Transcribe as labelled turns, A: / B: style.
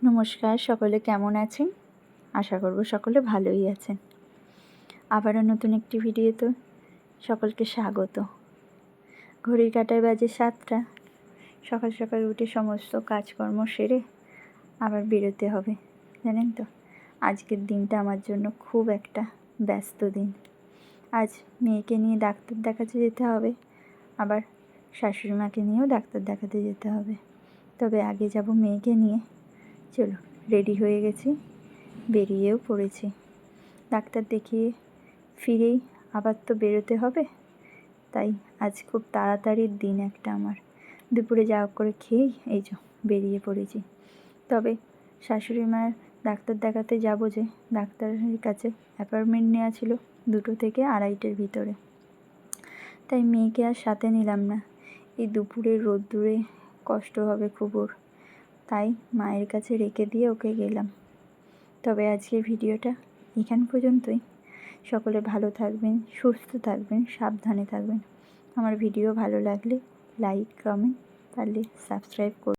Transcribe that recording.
A: নমস্কার, সকলে কেমন আছেন? আশা করব সকলে ভালোই আছেন। আবারও নতুন একটি ভিডিওতে সকলকে স্বাগত। ঘড়ির কাঁটায় বাজে 7টা। সকাল সকাল উঠে সমস্ত কাজকর্ম সেরে আবার বেরোতে হবে, জানেন তো। আজকের দিনটা আমার জন্য খুব একটা ব্যস্ত দিন। আজ মেয়েকে নিয়ে ডাক্তার দেখাতে যেতে হবে, আবার শাশুড়ি মাকে নিয়েও ডাক্তার দেখাতে যেতে হবে। তবে আগে যাব মেয়েকে নিয়ে। চলো, রেডি হয়ে গেছি, বেরিয়েও পড়েছি। ডাক্তার দেখিয়ে ফিরেই আবার তো বেরোতে হবে, তাই আজ খুব তাড়াতাড়ির দিন একটা আমার। দুপুরে যা হোক করে খেয়েই এই যে বেরিয়ে পড়েছি। তবে শাশুড়ি মায়ের ডাক্তার দেখাতে যাব যে, ডাক্তারের কাছে অ্যাপয়েন্টমেন্ট নেওয়া ছিল 2টো থেকে 2:30টার ভিতরে। তাই মেয়েকে আর সাথে নিলাম না, এই দুপুরে রোদ্দুরে কষ্ট হবে খুব ওর, তাই মায়ের কাছে রেখে দিয়ে ওকে গেলাম। তবে আজকের ভিডিওটা এখান পর্যন্তই। সকলে ভালো থাকবেন, সুস্থ থাকবেন, সাবধানে থাকবেন। আমার ভিডিও ভালো লাগলে লাইক, কমেন্ট, পারলে সাবস্ক্রাইব করুন।